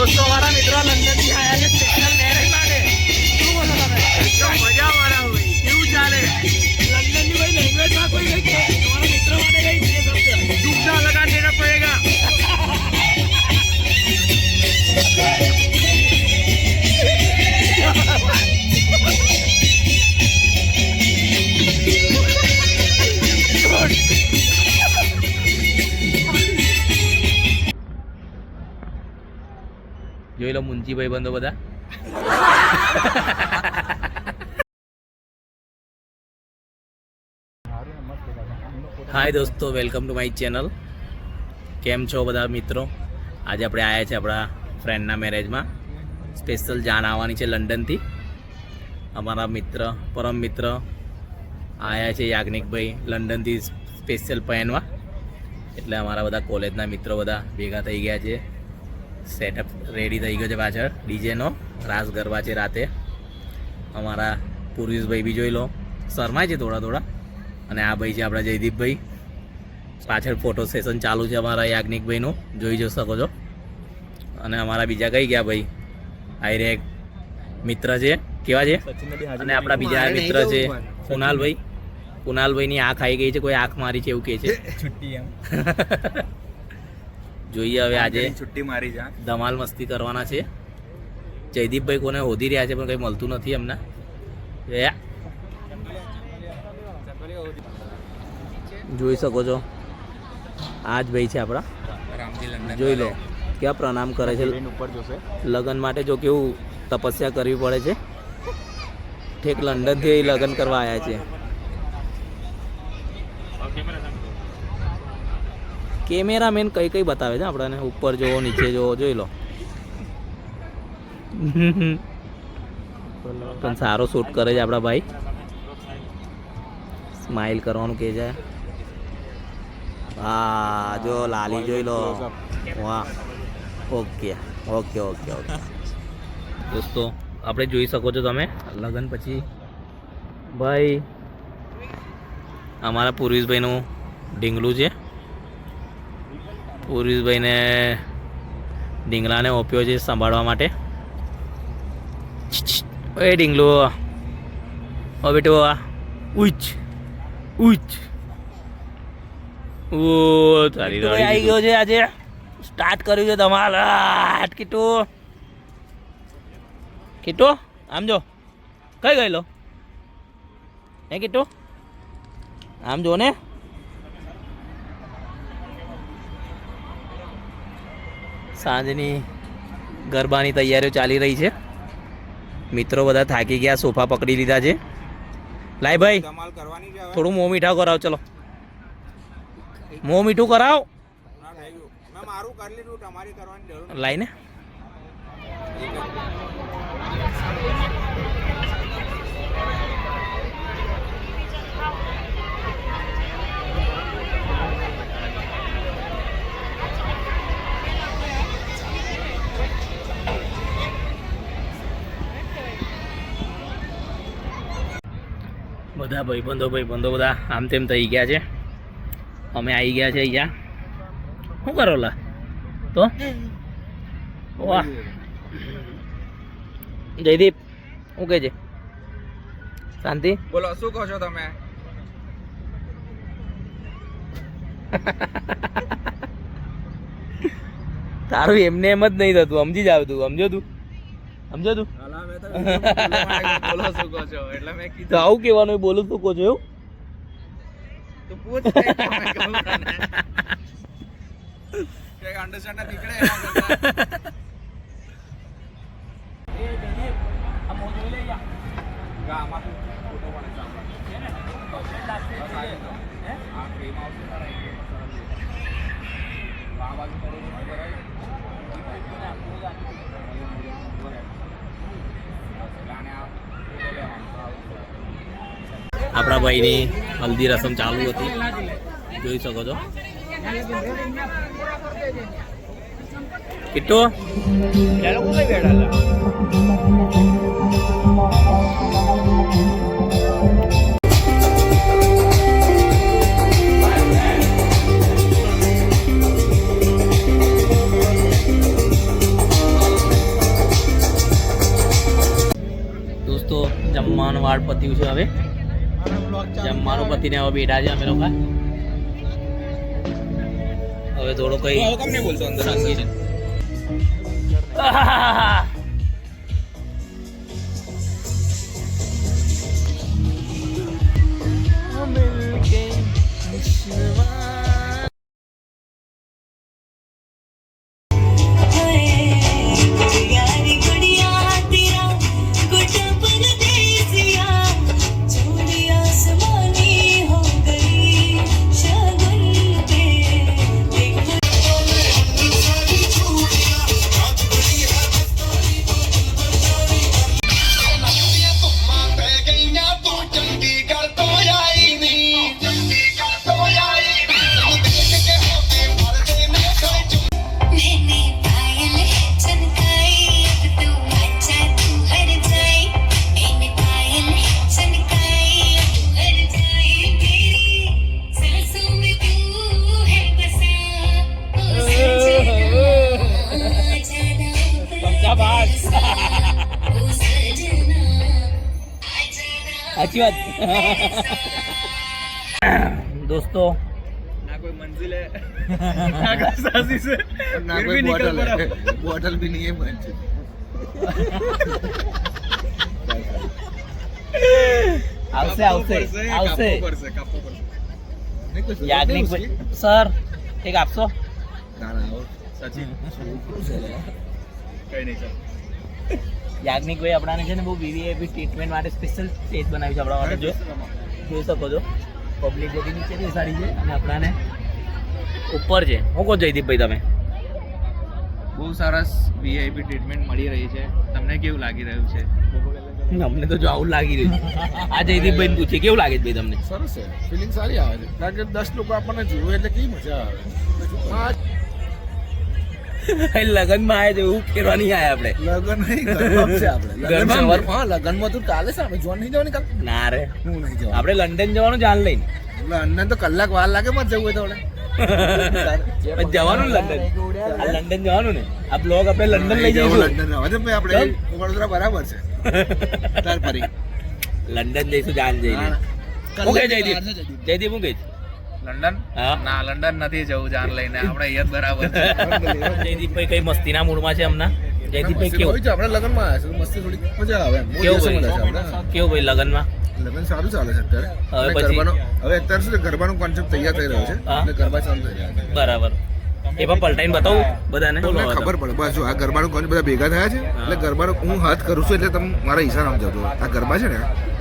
દોસ્તો અમારા મિત્રો લંડનથી આવ્યા છે સ્પેશિયલ મેરેજ માટે. શું બોલો તમે? એકદમ મજાવાળા હોય. કેવું ચાલે? લંડનની ભાઈ લેંગ્વેજમાં કોઈ કઈ કે તમારા મિત્રો માટે કઈ છે શબ્દ? દુખના લગા દેના પડેગા. જોઈ લો મુંજી ભાઈ બંધો બધા. હાય દોસ્તો, વેલકમ ટુ માય ચેનલ. કેમ છો બધા મિત્રો? આજે આપણે આવ્યા છે આપણા ફ્રેન્ડના મેરેજમાં. સ્પેશિયલ જાન આવવાની છે લંડનથી. અમારા મિત્ર, પરમ મિત્ર આવ્યા છે યાજ્ઞિકભાઈ લંડનથી સ્પેશિયલ પહેનવા. એટલે અમારા બધા કોલેજના મિત્રો બધા ભેગા થઈ ગયા છે. સેટઅપ રેડી થઈ ગયો છે. પાછળ ડીજેનો રાસ ગરબા છે રાતે. અમારા પૂર્વેશભાઈ બી જોઈ લો, શરમાય છે થોડા થોડા. અને આ ભાઈ છે આપણા જયદીપભાઈ. પાછળ ફોટો સેશન ચાલુ છે અમારા યાજ્ઞિકભાઈનું, જોઈ શકો છો. અને અમારા બીજા કઈ ગયા ભાઈ? આયરે એક મિત્ર છે, કેવા છે? અને આપણા બીજા મિત્ર છે કુનાલભાઈ. કુનાલભાઈની આંખ આવી ગઈ છે, કોઈ આંખ મારી છે એવું કહે છે. છુટ્ટી એમ જોઈએ હવે આજે છુટ્ટી મારી જા ધમાલ મસ્તી કરવાના છે. જયદીપભાઈ કોને હોધી રહ્યા છે પણ કંઈ મળતું નથી એમને. જોઈ શકો છો આ જ ભાઈ છે આપણા. જોઈ લો ક્યાં પ્રણામ કરે છે લગ્ન માટે. જો કેવું તપસ્યા કરવી પડે છે. ઠેક લંડનથી લગ્ન કરવા આવ્યા છે. કેમેરામેન કઈ કઈ બતાવે છે આપણને, ઉપર જોવો નીચે જોવો. જોઈ લો પણ સારો શૂટ કરે છે આપણા ભાઈ. સ્માઇલ કરવાનું કહે છે. હા જો લાલી જોઈ લો. વાહ, ઓકે ઓકે ઓકે ઓકે. દોસ્તો આપણે જોઈ શકો છો તમે લગ્ન પછી ભાઈ અમારા પૂર્વેશભાઈનું ઢીંગલું છે. પૂર્વેશભાઈને ઢીંગલાને ઓપ્યો છે સંભાળવા માટે. એ ઢીંગલું ઓ બેટો ઉચ ઉચ. ઓ તારી આવી ગયો છે આજે. સ્ટાર્ટ કર્યું છે તમારા કીટો કીટો. આમ જો કઈ ગયેલો હે કીટો? આમ જો ને. સાંજની ગરબાની તૈયારીઓ ચાલી રહી છે. મિત્રો બધા થાકી ગયા, સોફા પકડી લીધા છે. લાય ભાઈ થોડું મોં મીઠા કરાવ. ચલો મોં મીઠું કરાવ. લાય ને. બધા ભાઈબંધો બધા આમ તેમ થઈ ગયા છે. અમે આવી ગયા છે અહીંયા. શું કરો લા તો? વાહ જયદીપ શું કહે છે? શાંતિ બોલો, શું કહો છો તમે? તારું એમને એમ જ નહીં થતું, સમજી જાવ તું. સમજો તું તો આવું કેવાનું બોલું તું કહો છો એવું? આપણા ભાઈની હલ્દી રસમ ચાલુ હતી, જોઈ શકો છો. કિટ્ટુ પાર્ટ પત્યું છે. હવે જમવાનું પતિને હવે બેઠા છે અમે લોકો. હવે થોડો કઈ સંગીત अच्छी बात दोस्तों. ना कोई मंजिल है ना कोई साजिश है ना कोई बॉटल है. बॉटल भी नहीं है मंजिल. આવશે યાજ્ઞિક સર એક આપશો. ના ના સચિન કઈ નહીં સર. યાજ્ઞિક ભાઈ આપણાને છે ને બહુ વીવીઆઈપી ટ્રીટમેન્ટ માટે સ્પેશિયલ સ્ટેજ બનાવી છે આપણા માટે. જોઈ શકો છો પબ્લિક બધી નીચે બેસાડી છે અને આપણાને ઉપર છે. હું કહો જયદીપભાઈ તમે? બહુ સરસ વીઆઈપી ટ્રીટમેન્ટ મળી રહી છે. તમને કેવું લાગી રહ્યું છે? અમને તો જો આવું લાગી રહ્યું છે. આ જયદીપભાઈને પૂછીએ કેવું લાગે છે ભાઈ તમને? સરસ છે. ફિલિંગ સારી આવે છે કારણ કે 10 લોકો આપણને જોવે એટલે કેવી મજા આવે. લગનમાં આવ્યા છે એવું કેવા નહીં આવ્યા આપણે. લગન નહીં ગરબા છે આપણે. લગનમાં તું કાલે છે આપણે જોન નહીં જવાની કાલે. ના રે હું નહીં જવાનું. આપણે લંડન જવાનું જાન લઈને. લંડન તો કલાક વાર લાગે મત જવું હોય તો આપણે જવાનું લંડન. આ લંડન જવાનું ને આ બ્લોગ આપણે લંડન લઈ જઈશું. લંડન હવે તો આપણે વડોદરા બરાબર છે. તાર ફરી લંડન જઈશું જાન જઈને. હું કહે જયદીપ હું કહે લંડન? ના લંડન નથી જવું જાન લઈને. આપણે અહીંયા જ બરાબર છે. જયદીપભાઈ કઈ મસ્તીના મૂડમાં છે હમણાં. જયદીપભાઈ કેવું? આપણે લગનમાં આવ્યા છે મસ્તી થોડી મજા આવે. કેવું ભાઈ લગનમાં? લગન સારું ચાલે છે અત્યારે. હવે અત્યારે શું ગરબાનો કોન્સેપ્ટ તૈયાર થઈ રહ્યો છે એટલે ગરબા ચાલુ થઈ રહ્યા છે. બરાબર. એ પણ પલટાઈને બતાવું બધાને ખબર પડે. બસ જો આ ગરબાનો કોન્સેપ્ટ બધા ભેગા થયા છે એટલે ગરબાનો હું હાથ કરું છું એટલે તમે મારા ઈશારા સમજાવજો. આ ગરબા છે ને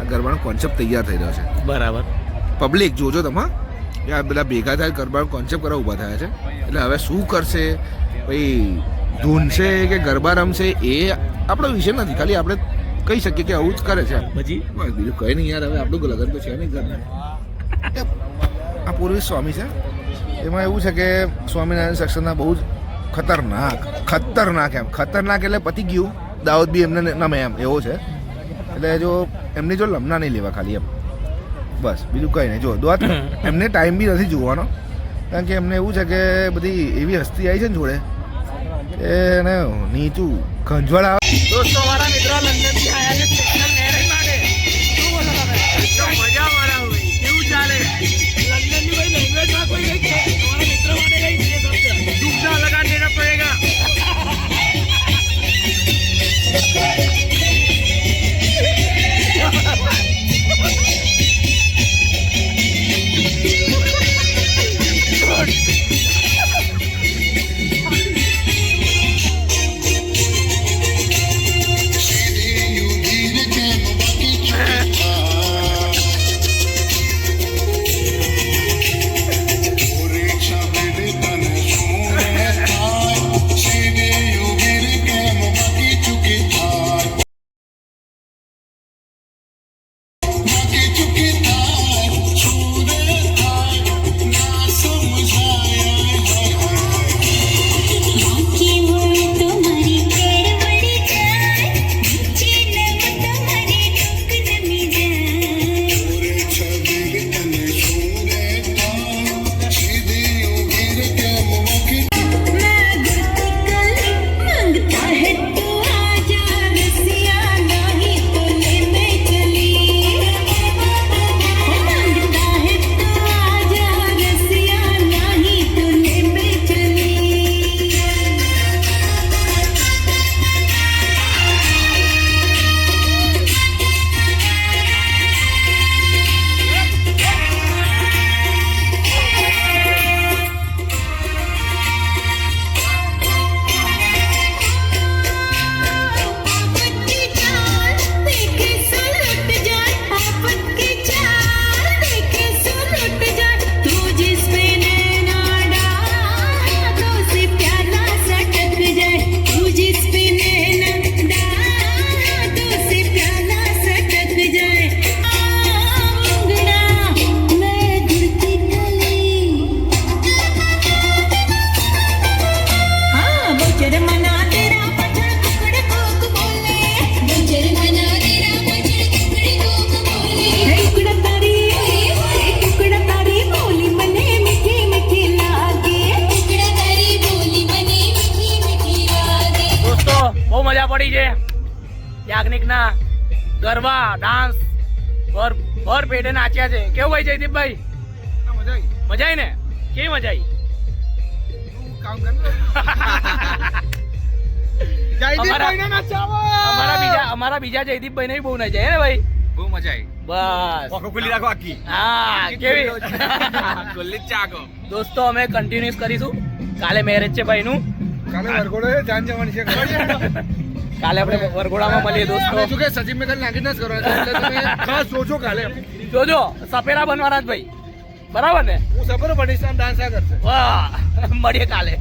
આ ગરબાનો કોન્સેપ્ટ તૈયાર થઈ રહ્યો છે. બરાબર. પબ્લિક જોજો તમે આ બધા ભેગા થાય ગરબાનો કોન્સેપ્ટ કરવા ઊભા થયા છે. એટલે હવે શું કરશે ભાઈ ધૂનશે કે ગરબા રમશે એ આપણો વિષય નથી. ખાલી આપણે કહી શકીએ કે આવું જ કરે છે. પછી બસ બીજું કંઈ નહીં યાર. હવે આપણું લગન તો છે નહીં ઘર. આ પૂર્વી સ્વામી છે એમાં એવું છે કે સ્વામિનારાયણ સેક્શનના બહુ જ ખતરનાક એટલે પતી ગયું. દાઉદ બી એમને નમે એમ એવો છે. એટલે જો એમની જો લમના નહીં લેવા ખાલી એમ બસ બીજું કંઈ નહીં. જો દોત એમને ટાઈમ બી નથી જોવાનો કારણ કે એમને એવું છે કે બધી એવી હસ્તી આવી છે ને જોડે એને નીચું ખંજવાળ આવે. દોસ્તો મારા મિત્રો લંડનથી આવ્યા છે સ્પેશિયલ મેરેજ માટે. શું બોલો તમે? એકદમ મજા વાળા હોય. કેવું ચાલે લંડનની ભાઈ લેંગ્વેજમાં કોઈ કઈ છે તમારા મિત્ર માટે કઈ છે શબ્દ દુઃખના લગા દેના પડેગા. મજા પડી છે યાજ્ઞિકના ગરબા ડાન્સ ભર પેટે નાચ્યા છે. કેવું ભાઈ જયદીપભાઈ? મજા આવી. મજા આવી ને? કેવી મજા આવી? કામ કર અમારા બીજા જયદીપભાઈ ને બહુ ના જાય ને ભાઈ? બહુ મજા આવી. બસ ખુલ્લી રાખો આખી. હા કેવી ખુલ્લી જ ચાકો. દોસ્તો અમે કન્ટિન્યુઅસ કરીશું. કાલે મેરેજ છે ભાઈ નું. કાલે વરઘોડો છે, જાન જવાની છે. કાલે આપણે વરઘોડામાં મળીએ દોસ્તો. શું કે સચિન મેં કાલે નાખી ના જ કરવાનું એટલે તમે ખાસ સોચો કાલે. જોજો સપેરા બનવાના જ ભાઈ, બરાબર ને? હું સફર બનીશ, ડાન્સ આ કરશે. વાહ મળીએ કાલે.